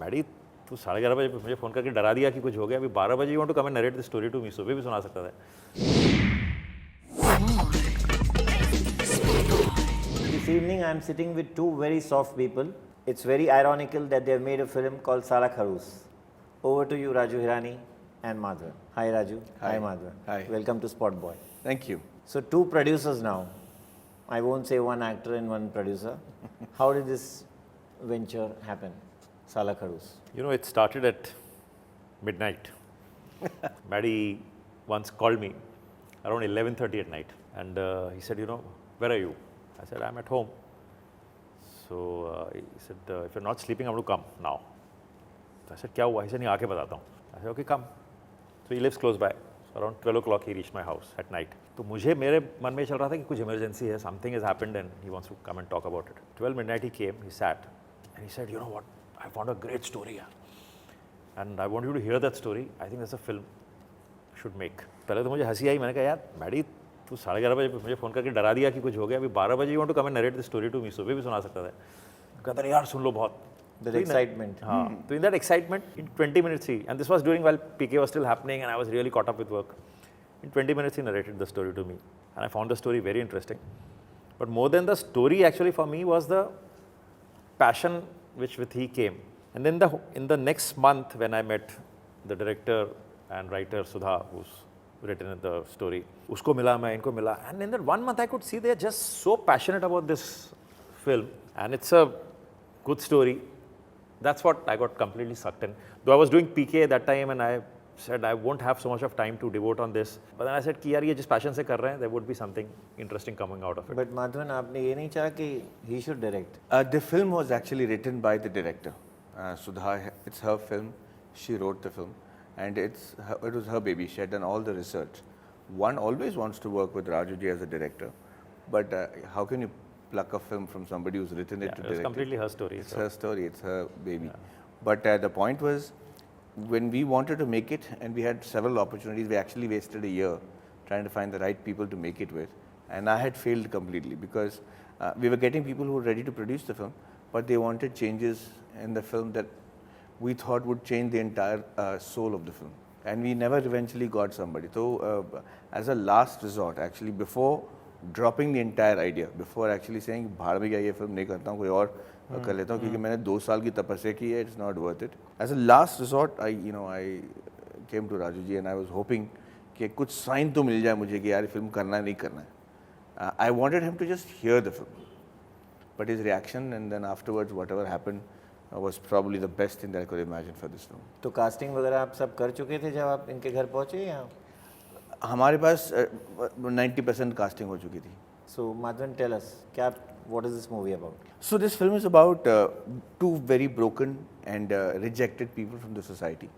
Maddie तू 11:30 बजे मुझे फ़ोन करके डरा दिया कि कुछ हो गया, अभी 12 बजे you want to come and narrate the story to me, सुबह भी सुना सकता था। This evening I am sitting with two very soft people. It's very ironical that they have made a film called Saala Khadoos. Over to you, Raju Hirani and Madhavan. Hi Raju. Hi. Madhavan. Hi. Welcome to SpotboyE. Thank you. So two producers now. I won't say one actor and one producer. How did this venture happen? Saala Khadoos. You know, it started at midnight. Maddie once called me around 11:30 at night, and he said, you know, where are you? I said, I'm at home. So he said, if you're not sleeping, I'm going to come now. So I said, क्या हुआ? He said, नहीं आके बताता हूँ. I said, okay, come. So he lives close by. So around 12 o'clock he reached my house at night. तो मुझे मेरे मन में चल रहा था कि कुछ emergency है, something has happened and he wants to come and talk about it. 12 midnight he came, he sat, and he said, you know what? I found a great story here. And I want you to hear that story. I think that's a film should make. पहले तो मुझे हंसी आई, मैंने कहा यार Maddie तू 11:30 बजे मुझे फ़ोन करके डरा दिया कि कुछ हो गया, अभी 12 बजे you want to come and narrate the story to me, सुबह भी सुना सकता था। कहता है यार सुन लो बहुत। That excitement. हाँ, तो in that excitement, in 20 minutes he, and this was during while PK was still happening and I was really caught up with work. In 20 minutes he narrated the story to me, and I found the story very interesting. But more than the story, actually for me was the passion which with he came. And then in the next month when I met the director and writer Sudha, who's written the story, usko mila, main inko mila, and in that 1 month I could see they're just so passionate about this film, and it's a good story. That's what I got completely sucked in. Though I was doing PK at that time, and I said I won't have so much of time to devote on this. But then I said कि यार ये जिस passion से कर रहे हैं, there would be something interesting coming out of it. But Madhavan, आपने ये नहीं चाहा कि he should direct? The film was actually written by the director, Sudha. It's her film. She wrote the film, and it was her baby. She had done all the research. One always wants to work with Rajuji as a director, but how can you pluck a film from somebody who's written it to direct? It's completely her story. It's her story. It's her baby. Yeah. But the point was, when we wanted to make it, and we had several opportunities, we actually wasted a year trying to find the right people to make it with, and I had failed completely because we were getting people who were ready to produce the film, but they wanted changes in the film that we thought would change the entire soul of the film, and we never eventually got somebody. So as a last resort, actually, before dropping the entire idea, before actually saying बाहर में गया ये film नहीं करता हूँ, कोई और कर लेता हूँ क्योंकि मैंने 2 साल की तपस्या की है, it's not worth it. As a last resort, I came to Raju ji and I was hoping कि कुछ sign तो मिल जाए मुझे कि यार फिल्म करना है नहीं करना है. I wanted him to just hear the film, but his reaction and then afterwards whatever happened was probably the best thing that I could imagine for this film. तो casting वगैरह आप सब कर चुके थे जब आप इनके घर पहुँचे या? हमारे पास 90% casting हो चुकी थी. So Madhavan, tell us, what is this movie about? So this film is about two very broken and rejected people from the society.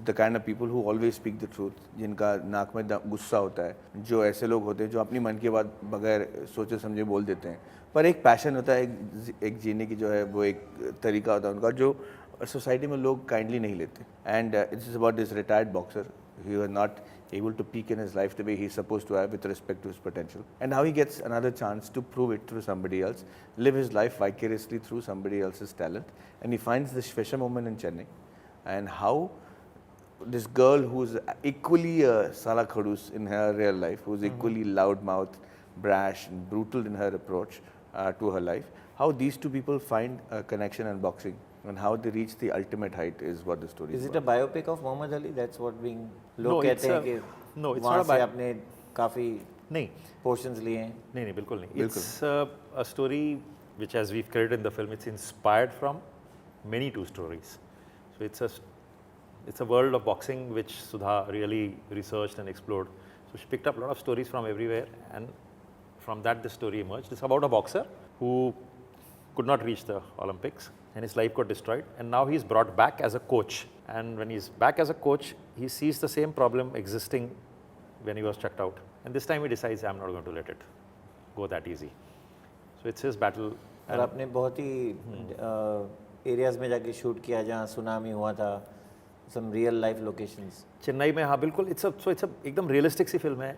The kind of people who always speak the truth, जिनका नाक में गुस्सा होता है, जो ऐसे लोग होते हैं जो अपनी मन की बात बगैर सोचे समझे बोल देते हैं, पर एक पैशन होता है, एक जीने की जो है वो एक तरीका होता है उनका जो सोसाइटी में लोग काइंडली नहीं लेते. And it's about this retired boxer. He was not able to peak in his life the way he's supposed to have with respect to his potential. And how he gets another chance to prove it through somebody else, live his life vicariously through somebody else's talent. And he finds this fisherwoman in Chennai. And how this girl who's equally Saala Khadoos in her real life, who's equally loudmouth, brash and brutal in her approach to her life, how these two people find a connection in boxing. And how they reach the ultimate height is what the story is. Is it a biopic of Muhammad Ali? That's what being लोग कहते हैं कि no, it's वहाँ not a से आपने काफी नहीं portions लिए हैं. नहीं बिल्कुल नहीं. It's a story which, as we've created in the film, it's inspired from many true stories. So it's a world of boxing which Sudha really researched and explored. So she picked up a lot of stories from everywhere, and from that the story emerged. It's about a boxer who could not reach the Olympics and his life got destroyed, and now he's brought back as a coach. And when he's back as a coach, he sees the same problem existing when he was checked out, and this time he decides I'm not going to let it go that easy. So it's his battle. और आपने बहुत ही areas में जाके shoot किया जहाँ tsunami हुआ था, some real life locations. Chennai में हाँ बिल्कुल. it's a एकदम रियलिस्टिक सी फिल्म है.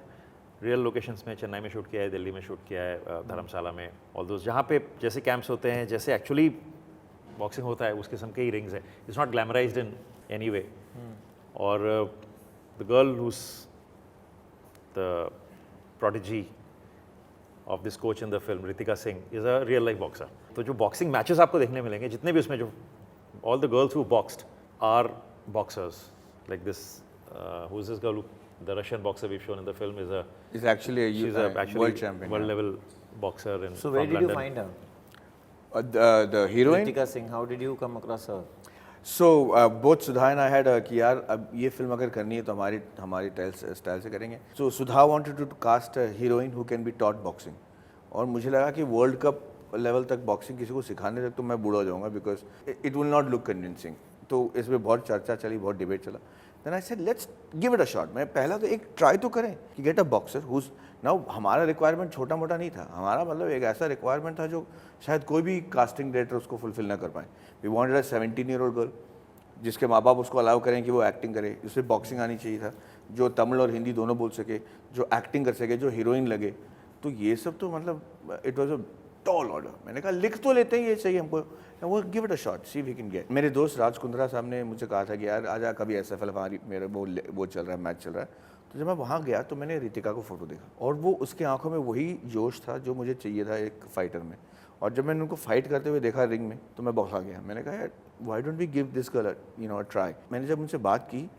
रियल लोकेशंस में चेन्नई में शूट किया है, दिल्ली में शूट किया है, धर्मशाला में, ऑल दोस जहाँ पे जैसे कैंप्स होते हैं, जैसे एक्चुअली बॉक्सिंग होता है उस किस्म के ही रिंग्स है. It's not glamourised in any way. और the girl whose the prodigy of this coach in the film, Ritika Singh, is a real life boxer. तो जो boxing matches आपको देखने मिलेंगे, जितने भी उसमें जो all the girls who boxed are boxers. Like this, who's this girl? The Russian boxer we've shown in the film is actually she's actually world champion, world level boxer in. So where did London. you find her? The heroine. Ritika Singh. How did you come across her? So both Sudha and I had कि यार अब ये film अगर करनी है तो हमारी style से करेंगे. So Sudha wanted to cast a heroine who can be taught boxing. और मुझे लगा कि वर्ल्ड कप लेवल तक बॉक्सिंग किसी को सिखाने तक तो मैं बूढ़ा हो जाऊंगा because it will not look convincing. तो इसमें बहुत चर्चा चली, बहुत डिबेट चला. Then I said let's give it a shot. मैं पहला तो एक ट्राई तो करें कि get a boxer who's. Now हमारा रिक्वायरमेंट छोटा मोटा नहीं था. हमारा मतलब एक ऐसा रिक्वायरमेंट था जो शायद कोई भी कास्टिंग डायरेक्टर उसको फुलफिल ना कर पाए. We wanted a 17-year-old girl जिसके माँ बाप उसको अलाउ करें कि वो एक्टिंग करे. उसे बॉक्सिंग आनी चाहिए था, जो तमिल और हिंदी दोनों बोल सके, जो एक्टिंग कर सके, जो हीरोइन लगे. तो ये सब तो मतलब it was a tall order. मैंने कहा लिख तो लेते हैं, ये चाहिए हमको, वो give it a shot, see we can get. मेरे दोस्त राज कुंद्रा साहब ने मुझे कहा था कि यार आजा कभी ऐसा फिल्म हमारी मेरा वो चल रहा है, मैच चल रहा है. तो जब मैं वहाँ गया तो मैंने रितिका को फ़ोटो देखा और वो उसकी आंखों में वही जोश था जो मुझे चाहिए था एक फाइटर में. और जब मैंने उनको फाइट करते हुए देखा रिंग में तो मैं बौखला गया. मैंने कहा यार why don't we give this girl you know a try. मैंने जब उनसे बात की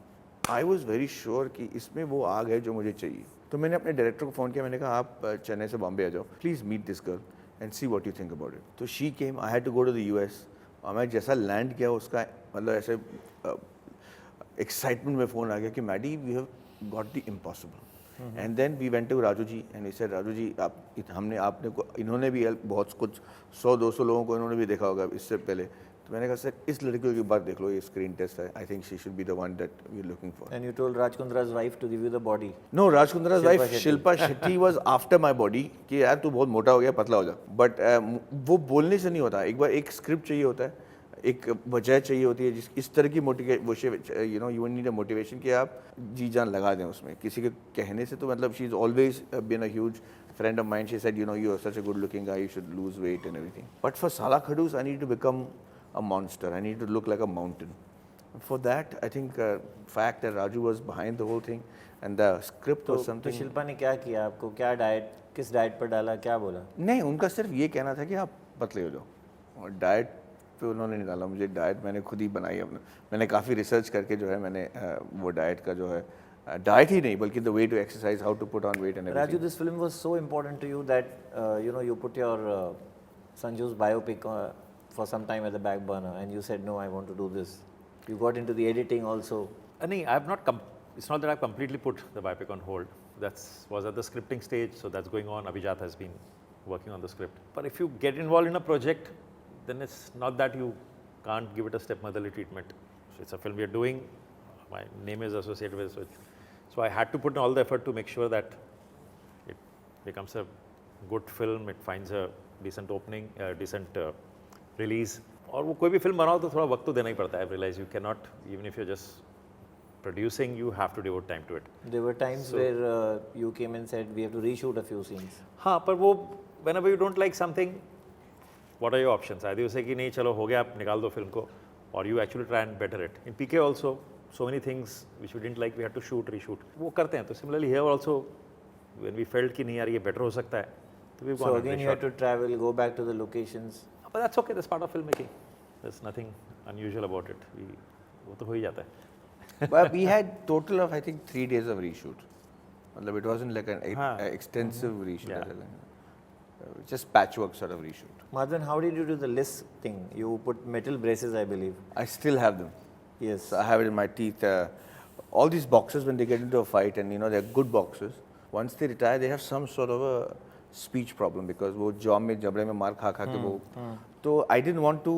आई वॉज वेरी श्योर कि इसमें वो आग है जो मुझे चाहिए. तो मैंने अपने डायरेक्टर को फ़ोन किया. मैंने कहा आप चेन्नई से बॉम्बे आ जाओ, please meet this girl and see what you think about it. तो she came. I had to go to the US. और मैं जैसा लैंड किया उसका मतलब ऐसे एक्साइटमेंट में फ़ोन आ गया कि Maddy we have got the impossible. And then we went to Raju ji and he said Raju ji आप आपने को इन्होंने भी बहुत कुछ 100-200 लोगों को इन्होंने भी देखा होगा इससे पहले. तो मैंने कहा सर इस लड़की को एक बार देख लो, ये स्क्रीन टेस्ट है. I think she should be the one that we are looking for. And you told Raj Kundra's wife to give you the body. नो, Raj Kundra's Shilpa wife Shetty. Shilpa Shetty was after my body कि यार तू बहुत मोटा हो गया, पतला हो जा. बट वो बोलने से नहीं होता. एक बार एक स्क्रिप्ट चाहिए होता है, एक वजह चाहिए होती है जिस इस तरह की you know you need a motivation कि आप जी जान लगा दें उसमें. किसी के कहने से तो मतलब she is always been a huge friend of mine. She said, you know, you are such a good looking guy, you should lose weight and everything. But for Saala Khadoos, I need to become a monster. I need to look like a mountain. For that, I think fact that Raju was behind the whole thing and the script was तो something. Shilpa ने क्या किया आपको? क्या diet, किस diet पर डाला, क्या बोला? नहीं, उनका सिर्फ ये कहना था कि आप पतले हो जाओ. और डाइट पे उन्होंने नहीं डाला मुझे. डाइट मैंने खुद ही बनाई अपने. मैंने काफ़ी रिसर्च करके जो है मैंने वो डाइट का जो है डाइट ही नहीं बल्कि the way to exercise, how to put on weight and everything. Raju, this film was so important to you that you know you put your Sanju's biopic for some time at the back burner, and you said no, I want to do this. You got into the editing also. No, I have not. It's not that I've completely put the biopic on hold. That was at the scripting stage, so that's going on. Abhijat has been working on the script. But if you get involved in a project, then it's not that you can't give it a stepmotherly treatment. So it's a film we are doing. My name is associated with it. So I had to put in all the effort to make sure that it becomes a good film, it finds a decent opening, decent release. और वो कोई भी film बनाओ तो थोड़ा वक्त तो देना ही पड़ता है. I realize you cannot, even if you're just producing, you have to devote time to it. There were times where you came and said we have to reshoot a few scenes. हाँ, पर वो whenever you don't like something, what are your options? आदि उसे कि नहीं चलो हो गया, आप निकाल दो फिल्म को, or you actually try and better it. In PK also, so many things which we didn't like, we had to shoot, reshoot. वो करते हैं. तो similarly here also, when we felt कि नहीं यार ये better हो सकता है, तो we've So gone and again you had to travel, go back to the locations. But that's okay. That's part of filmmaking. There's nothing unusual about it. वो तो हो ही जाता है. But we had total of I think 3 days of reshoot. मतलब it wasn't like an extensive reshoot. Yeah. Just patchwork sort of reshoot. Madhavan, how did you do the list thing? You put metal braces, I believe. I still have them. Yes. So I have it in my teeth. All these boxers, when they get into a fight, and you know they're good boxers, once they retire, they have some sort of a speech problem because वो jaw में जबड़े में मार खा के वो. तो I didn't want to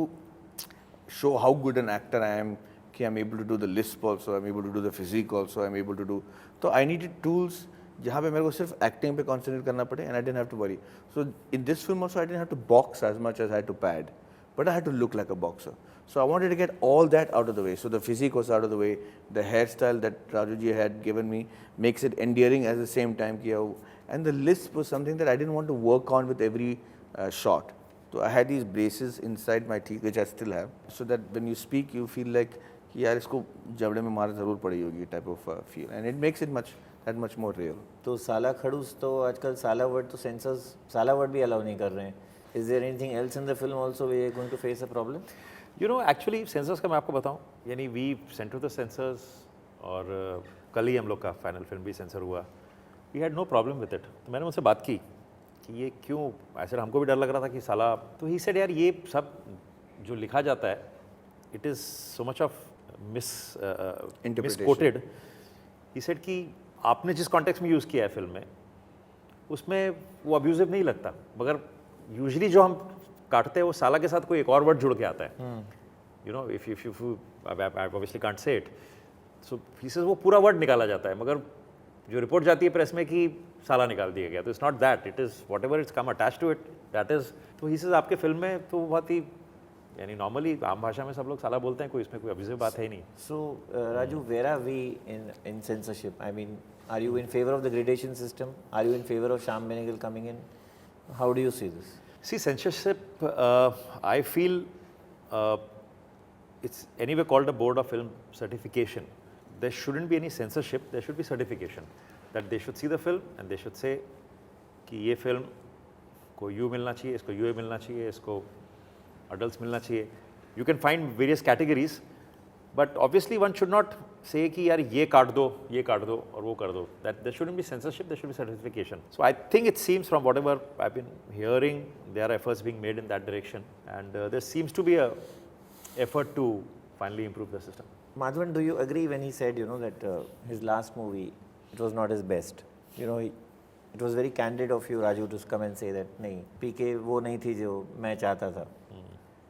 show how good an actor I am. कि I'm able to do the lisp also, I'm able to do the physique also, I'm able to do. So I needed tools जहाँ पे मेरे को सिर्फ acting पे concentrate करना पड़े, and I didn't have to worry. So in this film also I didn't have to box as much as I had to pad, but I had to look like a boxer. So I wanted to get all that out of the way. So the physique was out of the way, the hairstyle that Rajuji had given me makes it endearing at the same time किया, and the lisp was something that I didn't want to work on with every shot. So I had these braces inside my teeth, which I still have, so that when you speak, you feel like कि यार इसको जबड़े में मार ज़रूर पड़ी होगी type of feel, and it makes it that much more real. तो साला खड़ूस तो आजकल साला वर्ड तो सेंसर्स साला वर्ड भी अलाउ नहीं कर रहे हैं. Is there anything else in the film also we are going to face a problem? You know, actually censors का मैं आपको बताऊं, यानी we sent to the censors और कल ही हम लोग का फाइनल फिल्म भी सेंसर हुआ. We had no problem with it. तो मैंने उनसे बात की कि ये क्यों, ऐसे हमको भी डर लग रहा था कि साला, तो ही सेड यार ये सब जो लिखा जाता है it is so much of misquoted. He said कि आपने जिस कॉन्टेक्स्ट में यूज़ किया है फिल्म में उसमें वो अब्यूजिव नहीं लगता, मगर यूजुअली जो हम काटते हैं वो साला के साथ कोई एक और वर्ड जुड़ के आता है. You know if you obviously can't say it, so he says वो पूरा वर्ड निकाला जाता है, मगर जो रिपोर्ट जाती है प्रेस में कि साला निकाल दिया गया, तो it's not that, it is whatever it's come attach to it that is. तो ही सेज आपके फिल्म में तो बहुत ही यानी नॉर्मली आम भाषा में सब लोग साला बोलते हैं, कोई इसमें कोई अब्यूजिव बात है ही नहीं. So Raju, where are we in censorship? I mean, are you in favor of the gradation system? Are you in favor of Shyam Benegal coming in? How do you see this? See, censorship, I feel it's anyway called a board of film certification. There shouldn't be any censorship, there should be certification. That they should see the film and they should say कि ये film को you मिलना चाहिए, इसको you मिलना चाहिए, इसको adults मिलना चाहिए. You can find various categories, but obviously one should not say कि यार ये काट दो और वो कर दो. That there shouldn't be censorship, there should be certification. So I think it seems from whatever I've been hearing, there are efforts being made in that direction, and there seems to be a effort to finally improve the system. Madhavan, do you agree when he said, you know, that his last movie, it was not his best? You know, it was very candid of you, Raju, to come and say that, नहीं, PK वो नहीं थी जो मैं चाहता था.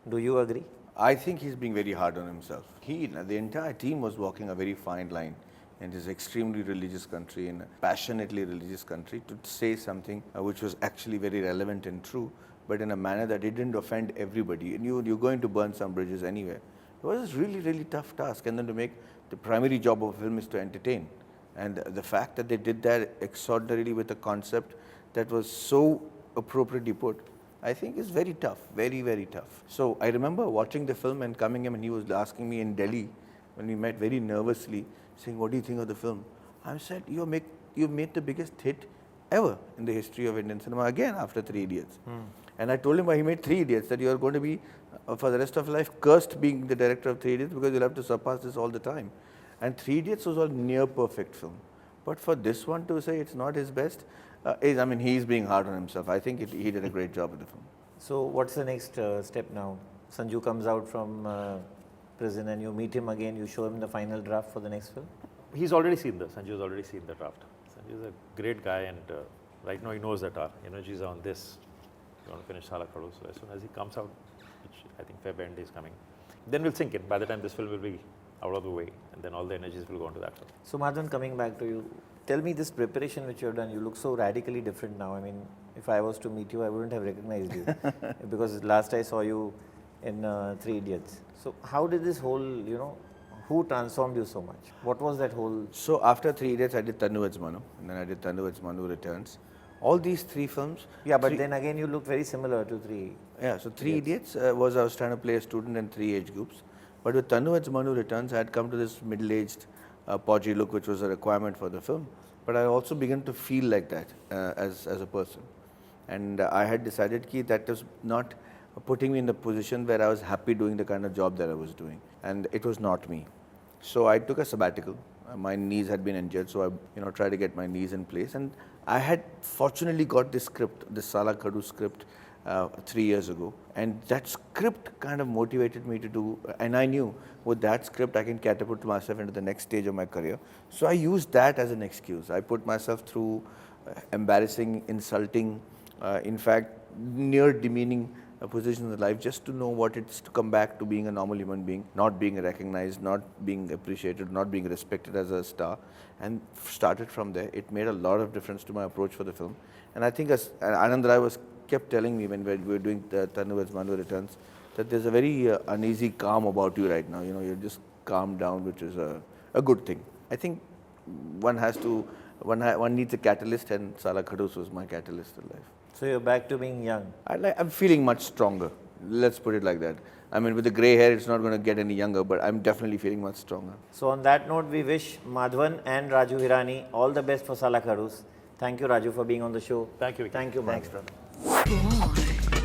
Do you agree? I think he's being very hard on himself. The entire team was walking a very fine line in this extremely religious country, in a passionately religious country, to say something which was actually very relevant and true, but in a manner that it didn't offend everybody. And you're going to burn some bridges anyway. It was a really, really tough task. And then to make the primary job of a film is to entertain. And the fact that they did that extraordinarily with a concept that was so appropriately put, I think is very tough, very, very tough. So I remember watching the film and coming in, and he was asking me in Delhi when we met very nervously, saying, "What do you think of the film?" I said, "You made the biggest hit ever in the history of Indian cinema." Again, after Three Idiots, and I told him why he made Three Idiots, that you are going to be for the rest of your life cursed being the director of Three Idiots, because you'll have to surpass this all the time. And Three Idiots was a near perfect film, but for this one to say it's not his best. He's being hard on himself. I think he did a great job with the film. So what's the next step now? Sanju comes out from prison and you meet him again, you show him the final draft for the next film? Sanju's already seen the draft. Sanju is a great guy, and right now he knows that our energies are on this. We want to finish Saala Khadoos. So as soon as he comes out, which I think Feb end is coming, then we'll sink in. By the time this film will be out of the way, and then all the energies will go into that film. So Madhavan, coming back to you, tell me this preparation which you have done, you look so radically different now. I mean, if I was to meet you, I wouldn't have recognized you because last I saw you in Three Idiots. So how did this whole, who transformed you so much? What was that whole? So after Three Idiots, I did Tanuvaj's Manu, and then I did Tanuvaj's Manu Returns. All these three films. Yeah, but then again you looked very similar to Three. Yeah, so Three Idiots I was trying to play a student in three age groups. But with Tanuvaj's Manu Returns, I had come to this middle-aged, podgy look, which was a requirement for the film. But I also began to feel like that as a person. And I had decided that was not putting me in the position where I was happy doing the kind of job that I was doing. And it was not me. So I took a sabbatical. My knees had been injured, so I tried to get my knees in place. And I had fortunately got this script, this Saala Khadoos script, 3 years ago, and that script kind of motivated me to do, and I knew with that script I can catapult myself into the next stage of my career. So I used that as an excuse. I put myself through embarrassing, insulting, in fact near demeaning positions in life just to know what it's to come back to being a normal human being, not being recognized, not being appreciated, not being respected as a star, and started from there. It made a lot of difference to my approach for the film. And I think as Anand Rai kept telling me when we were doing the Tanuvaj's Manu Returns that there's a very uneasy calm about you right now. You're just calmed down, which is a good thing. I think one needs a catalyst, and Saala Khadoos was my catalyst in life. So you're back to being young. I'm feeling much stronger. Let's put it like that. I mean, with the grey hair, it's not going to get any younger, but I'm definitely feeling much stronger. So on that note, we wish Madhavan and Raju Hirani all the best for Saala Khadoos. Thank you, Raju, for being on the show. Thank you, Vicky. Thank you, Thanks, Madhavan. brother. Boy.